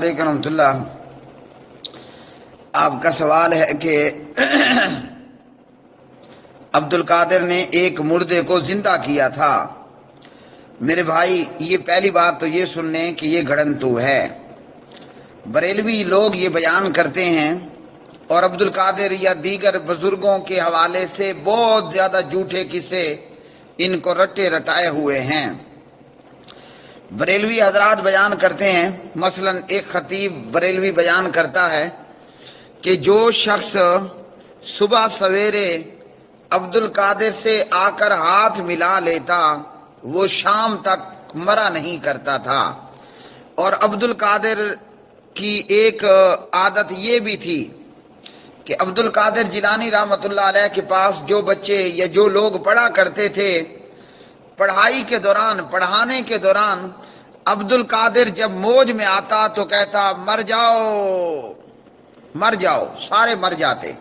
علیکم رحمۃ اللہ۔ آپ کا سوال ہے کہ عبد القادر نے ایک مردے کو زندہ کیا تھا۔ میرے بھائی، یہ پہلی بات تو یہ سن لیں کہ یہ گھڑنتو ہے۔ بریلوی لوگ یہ بیان کرتے ہیں اور عبد القادر یا دیگر بزرگوں کے حوالے سے بہت زیادہ جھوٹے قصے ان کو رٹے رٹائے ہوئے ہیں۔ بریلوی حضرات بیان کرتے ہیں، مثلا ایک خطیب بریلوی بیان کرتا ہے کہ جو شخص صبح سویرے عبد القادر سے آ کر ہاتھ ملا لیتا وہ شام تک مرا نہیں کرتا تھا۔ اور عبد القادر کی ایک عادت یہ بھی تھی کہ عبد القادر جیلانی رحمۃ اللہ علیہ کے پاس جو بچے یا جو لوگ پڑھا کرتے تھے، پڑھائی کے دوران، پڑھانے کے دوران عبد القادر جب موج میں آتا تو کہتا مر جاؤ مر جاؤ، سارے مر جاتے۔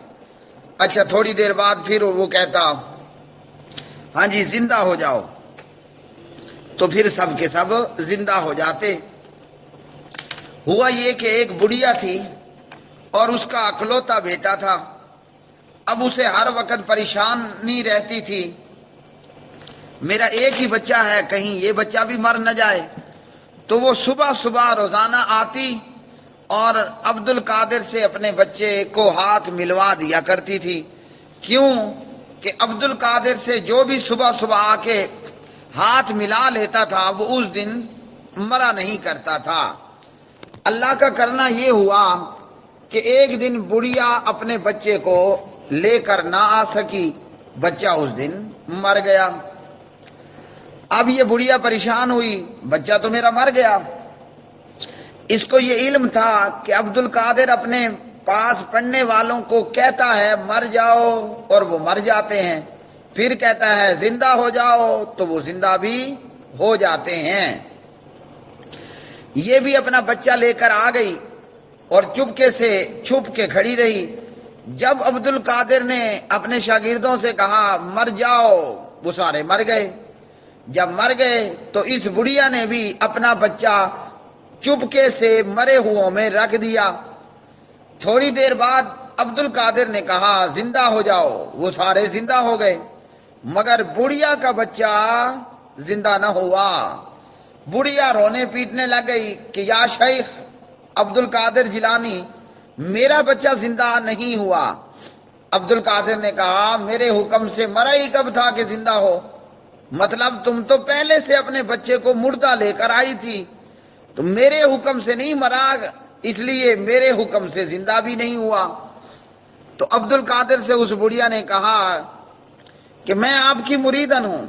اچھا، تھوڑی دیر بعد پھر وہ کہتا ہاں جی زندہ ہو جاؤ، تو پھر سب کے سب زندہ ہو جاتے۔ ہوا یہ کہ ایک بڑھیا تھی اور اس کا اکلوتا بیٹا تھا۔ اب اسے ہر وقت پریشانی رہتی تھی، میرا ایک ہی بچہ ہے، کہیں یہ بچہ بھی مر نہ جائے۔ تو وہ صبح صبح روزانہ آتی اور عبد القادر سے اپنے بچے کو ہاتھ ملوا دیا کرتی تھی۔ کیوں کہ عبد القادر سے جو بھی صبح صبح آ کے ہاتھ ملا لیتا تھا وہ اس دن مرا نہیں کرتا تھا۔ اللہ کا کرنا یہ ہوا کہ ایک دن بڑھیا اپنے بچے کو لے کر نہ آ سکی، بچہ اس دن مر گیا۔ اب یہ بڑھیا پریشان ہوئی، بچہ تو میرا مر گیا۔ اس کو یہ علم تھا کہ عبد القادر اپنے پاس پڑھنے والوں کو کہتا ہے مر جاؤ اور وہ مر جاتے ہیں، پھر کہتا ہے زندہ ہو جاؤ تو وہ زندہ بھی ہو جاتے ہیں۔ یہ بھی اپنا بچہ لے کر آ گئی اور چپکے سے چھپ کے کھڑی رہی۔ جب عبد القادر نے اپنے شاگردوں سے کہا مر جاؤ، وہ سارے مر گئے۔ جب مر گئے تو اس بڑھیا نے بھی اپنا بچہ چپکے سے مرے ہوں میں رکھ دیا۔ تھوڑی دیر بعد عبد القادر نے کہا زندہ ہو جاؤ، وہ سارے زندہ ہو گئے، مگر بڑھیا کا بچہ زندہ نہ ہوا۔ بڑھیا رونے پیٹنے لگ گئی کہ یا شیخ عبد القادر جیلانی، میرا بچہ زندہ نہیں ہوا۔ عبد القادر نے کہا میرے حکم سے مرا ہی کب تھا کہ زندہ ہو؟ مطلب تم تو پہلے سے اپنے بچے کو مردہ لے کر آئی تھی، تو میرے حکم سے نہیں مرا، اس لیے میرے حکم سے زندہ بھی نہیں ہوا۔ تو عبد القادر سے اس بڑھیا نے کہا کہ میں آپ کی مریدن ہوں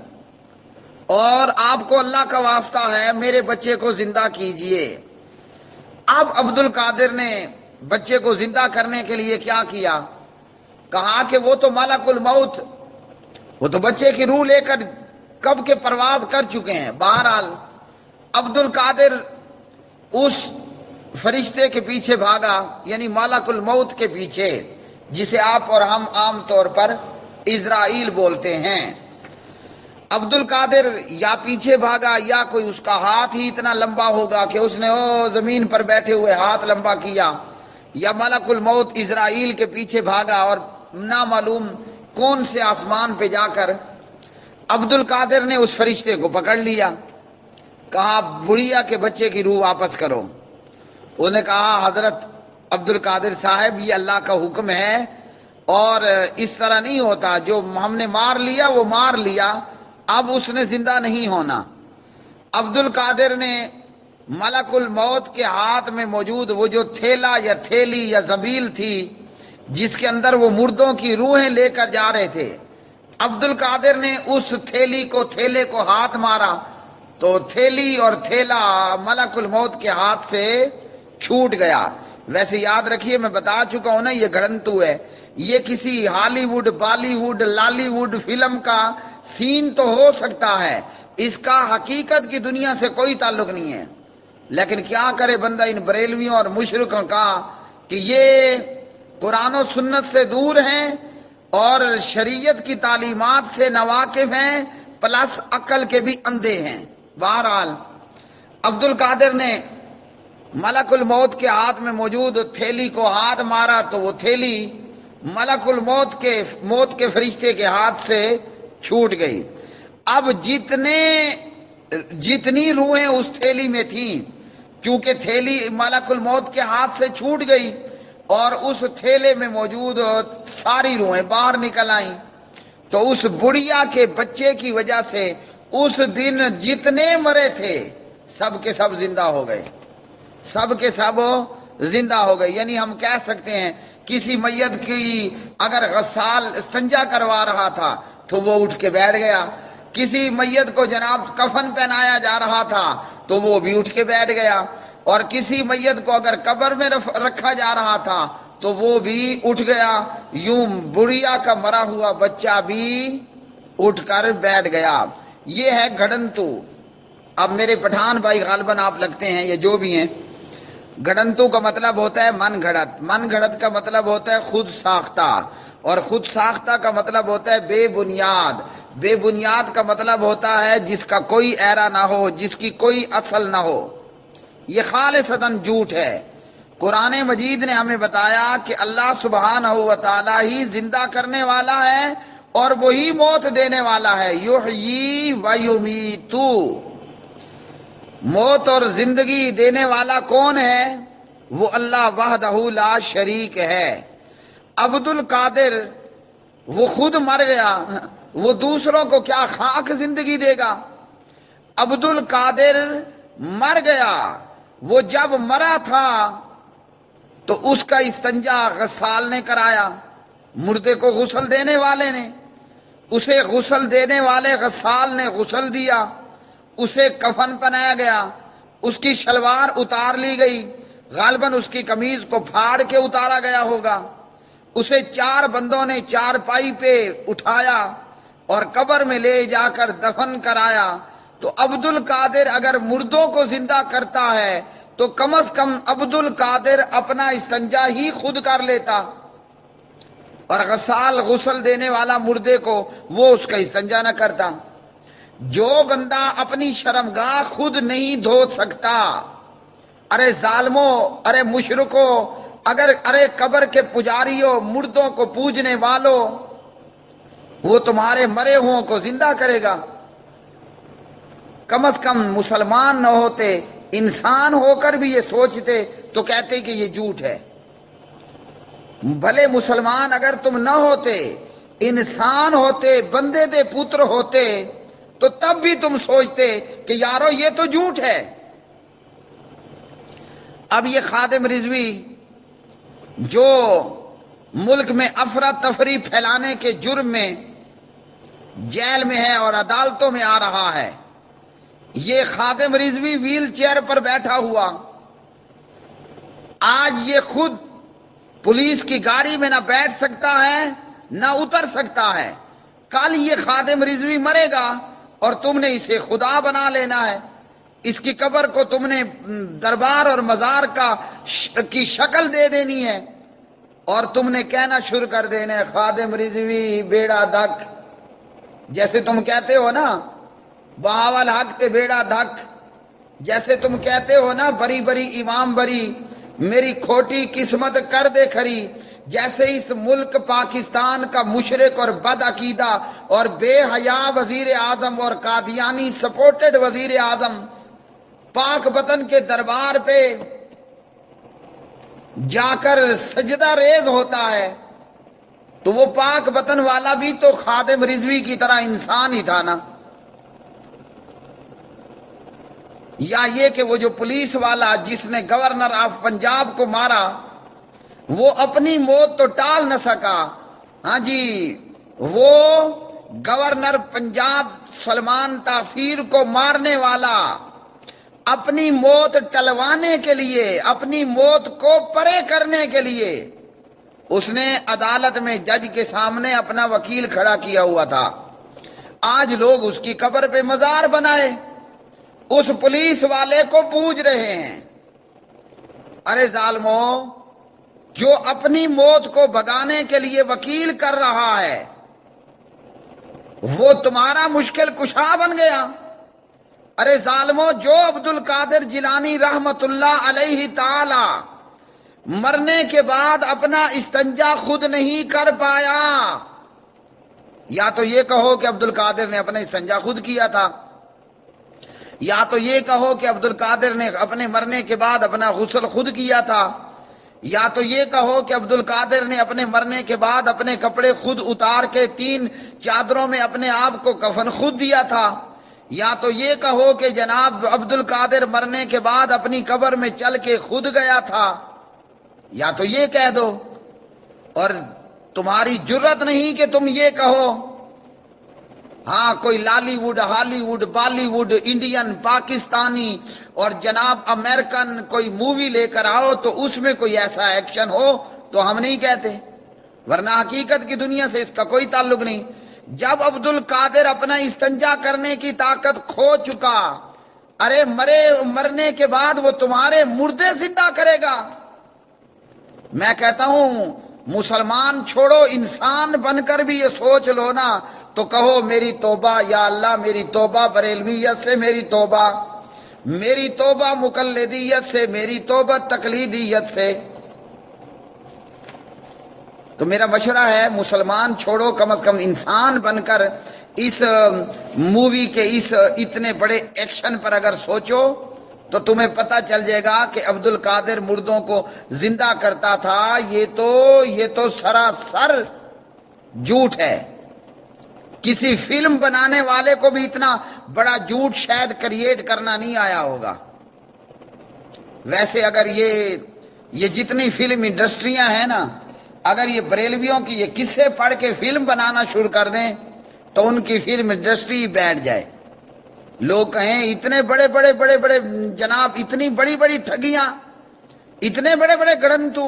اور آپ کو اللہ کا واسطہ ہے میرے بچے کو زندہ کیجئے۔ اب عبد القادر نے بچے کو زندہ کرنے کے لیے کیا کیا؟ کہا کہ وہ تو ملک الموت، وہ تو بچے کی روح لے کر کب کے پرواز کر چکے ہیں۔ بہرحال عبد القادر اس فرشتے کے پیچھے بھاگا، یعنی ملک الموت کے پیچھے، جسے آپ اور ہم عام طور پر اسرائیل بولتے ہیں۔ عبد القادر یا پیچھے بھاگا یا کوئی اس کا ہاتھ ہی اتنا لمبا ہوگا کہ اس نے زمین پر بیٹھے ہوئے ہاتھ لمبا کیا، یا ملک الموت اسرائیل کے پیچھے بھاگا اور نامعلوم کون سے آسمان پہ جا کر عبد القادر نے اس فرشتے کو پکڑ لیا۔ کہا بڑھیا کے بچے کی روح واپس کرو۔ انہوں نے کہا حضرت عبد القادر صاحب یہ اللہ کا حکم ہے اور اس طرح نہیں ہوتا، جو ہم نے مار لیا وہ مار لیا، اب اس نے زندہ نہیں ہونا۔ عبد القادر نے ملک الموت کے ہاتھ میں موجود وہ جو تھیلا یا تھیلی یا زبیل تھی جس کے اندر وہ مردوں کی روحیں لے کر جا رہے تھے، عبد القادر نے اس تھیلے کو ہاتھ مارا تو تھیلی اور تھیلا ملک الموت کے ہاتھ سے چھوٹ گیا۔ ویسے یاد رکھیے میں بتا چکا ہوں نا، یہ گھڑنتو ہے، یہ کسی Hollywood, Bollywood, Lollywood film کا سین تو ہو سکتا ہے، اس کا حقیقت کی دنیا سے کوئی تعلق نہیں ہے۔ لیکن کیا کرے بندہ ان بریلویوں اور مشرکوں کا کہ یہ قرآن و سنت سے دور ہیں اور شریعت کی تعلیمات سے ناواقف ہیں، پلس عقل کے بھی اندھے ہیں۔ بہرحال عبد القادر نے ملک الموت کے ہاتھ میں موجود تھیلی کو ہاتھ مارا تو وہ تھیلی ملک الموت کے موت کے فرشتے کے ہاتھ سے چھوٹ گئی۔ اب جتنی روحیں اس تھیلی میں تھیں، چونکہ تھیلی ملک الموت کے ہاتھ سے چھوٹ گئی اور اس تھیلے میں موجود ساری روحیں باہر نکل آئیں، تو اس بڑھیا کے بچے کی وجہ سے اس دن جتنے مرے تھے سب کے سب زندہ ہو گئے، سب کے سب زندہ ہو گئے۔ یعنی ہم کہہ سکتے ہیں کسی میت کی اگر غسال استنجا کروا رہا تھا تو وہ اٹھ کے بیٹھ گیا، کسی میت کو جناب کفن پہنایا جا رہا تھا تو وہ بھی اٹھ کے بیٹھ گیا، اور کسی میت کو اگر قبر میں رکھا جا رہا تھا تو وہ بھی اٹھ گیا، یوں بڑھیا کا مرا ہوا بچہ بھی اٹھ کر بیٹھ گیا۔ یہ ہے گھڑنتو۔ اب میرے پٹھان بھائی غالباً آپ لگتے ہیں یا جو بھی ہیں، گھڑنتو کا مطلب ہوتا ہے من گھڑت، من گھڑت کا مطلب ہوتا ہے خود ساختہ، اور خود ساختہ کا مطلب ہوتا ہے بے بنیاد، بے بنیاد کا مطلب ہوتا ہے جس کا کوئی ایرا نہ ہو، جس کی کوئی اصل نہ ہو، یہ خالصتاً جھوٹ ہے۔ قرآن مجید نے ہمیں بتایا کہ اللہ سبحانہ و تعالی ہی زندہ کرنے والا ہے اور وہی موت دینے والا ہے، یحیی و یمیتو۔ موت اور زندگی دینے والا کون ہے؟ وہ اللہ وحدہ لا شریک ہے۔ عبد القادر وہ خود مر گیا، وہ دوسروں کو کیا خاک زندگی دے گا؟ عبد القادر مر گیا، وہ جب مرا تھا تو اس کا استنجا غسال نے کرایا، مردے کو غسل دینے والے نے، اسے غسل دینے والے غسال نے غسل دیا، اسے کفن پہنایا گیا، اس کی شلوار اتار لی گئی، غالباً اس کی قمیض کو پھاڑ کے اتارا گیا ہوگا، اسے 4 بندوں نے 4 پائی پہ اٹھایا اور قبر میں لے جا کر دفن کرایا۔ تو عبد القادر اگر مردوں کو زندہ کرتا ہے تو کم از کم عبد القادر اپنا استنجا ہی خود کر لیتا، اور غسال غسل دینے والا مردے کو وہ اس کا استنجا نہ کرتا۔ جو بندہ اپنی شرمگاہ خود نہیں دھو سکتا، ارے ظالموں، ارے مشرکوں، ارے قبر کے پجاریوں، مردوں کو پوجنے والوں، وہ تمہارے مرے ہوں کو زندہ کرے گا؟ کم از کم مسلمان نہ ہوتے، انسان ہو کر بھی یہ سوچتے تو کہتے کہ یہ جھوٹ ہے۔ بھلے مسلمان اگر تم نہ ہوتے، انسان ہوتے، بندے دے پتر ہوتے، تو تب بھی تم سوچتے کہ یارو یہ تو جھوٹ ہے۔ اب یہ خادم رضوی جو ملک میں افراتفری پھیلانے کے جرم میں جیل میں ہے اور عدالتوں میں آ رہا ہے، یہ خادم رضوی ویل چیئر پر بیٹھا ہوا، آج یہ خود پولیس کی گاڑی میں نہ بیٹھ سکتا ہے نہ اتر سکتا ہے، کل یہ خادم رضوی مرے گا اور تم نے اسے خدا بنا لینا ہے، اس کی قبر کو تم نے دربار اور مزار کی شکل دے دینی ہے، اور تم نے کہنا شروع کر دینا ہے خادم رضوی بیڑا دھک، جیسے تم کہتے ہو نا بہاول حق تے بیڑا دھک، جیسے تم کہتے ہو نا بری بری امام بری، میری کھوٹی قسمت کر دے کھری، جیسے اس ملک پاکستان کا مشرک اور بد عقیدہ اور بے حیا وزیر اعظم اور قادیانی سپورٹڈ وزیر اعظم پاک وطن کے دربار پہ جا کر سجدہ ریز ہوتا ہے، تو وہ پاک وطن والا بھی تو خادم رضوی کی طرح انسان ہی تھا نا؟ یا یہ کہ وہ جو پولیس والا جس نے گورنر آف پنجاب کو مارا، وہ اپنی موت تو ٹال نہ سکا، ہاں جی، وہ گورنر پنجاب سلمان تاثیر کو مارنے والا اپنی موت ٹلوانے کے لیے، اپنی موت کو پرے کرنے کے لیے اس نے عدالت میں جج کے سامنے اپنا وکیل کھڑا کیا ہوا تھا۔ آج لوگ اس کی قبر پہ مزار بنائے، اس پولیس والے کو پوج رہے ہیں۔ ارے ظالموں، جو اپنی موت کو بھگانے کے لیے وکیل کر رہا ہے وہ تمہارا مشکل کشا بن گیا، ارے ظالموں، جو عبد القادر جیلانی رحمت اللہ علیہ تعالی مرنے کے بعد اپنا استنجا خود نہیں کر پایا، یا تو یہ کہو کہ عبد القادر نے اپنا استنجا خود کیا تھا، یا تو یہ کہو کہ عبد القادر نے اپنے مرنے کے بعد اپنا غسل خود کیا تھا، یا تو یہ کہو کہ عبد القادر نے اپنے مرنے کے بعد اپنے کپڑے خود اتار کے 3 چادروں میں اپنے آپ کو کفن خود دیا تھا، یا تو یہ کہو کہ جناب عبد القادر مرنے کے بعد اپنی قبر میں چل کے خود گیا تھا، یا تو یہ کہہ دو۔ اور تمہاری جرت نہیں کہ تم یہ کہو۔ ہاں، کوئی Lollywood, Hollywood, Bollywood, Indian, پاکستانی اور جناب امریکن کوئی مووی لے کر آؤ تو اس میں کوئی ایسا ایکشن ہو تو ہم نہیں کہتے، ورنہ حقیقت کی دنیا سے اس کا کوئی تعلق نہیں۔ جب عبد القادر اپنا استنجا کرنے کی طاقت کھو چکا، ارے مرنے کے بعد وہ تمہارے مردے زندہ کرے گا۔ میں کہتا ہوں مسلمان چھوڑو، انسان بن کر بھی یہ سوچ لو نا، تو کہو میری توبہ یا اللہ، میری توبہ بریلویت سے، میری توبہ مقلدیت سے، میری توبہ تقلیدیت سے۔ تو میرا مشورہ ہے مسلمان چھوڑو، کم از کم انسان بن کر اس مووی کے اس اتنے بڑے ایکشن پر اگر سوچو تو تمہیں پتہ چل جائے گا کہ عبد القادر مردوں کو زندہ کرتا تھا، یہ تو سراسر جھوٹ ہے۔ کسی فلم بنانے والے کو بھی اتنا بڑا جھوٹ شاید کریٹ کرنا نہیں آیا ہوگا۔ ویسے اگر یہ جتنی فلم انڈسٹریاں ہیں نا، اگر یہ بریلویوں کی یہ قصے پڑھ کے فلم بنانا شروع کر دیں تو ان کی فلم انڈسٹری بیٹھ جائے۔ لوگ کہیں اتنے بڑے جناب، اتنی بڑی ٹھگیاں، اتنے بڑے گڑنتو،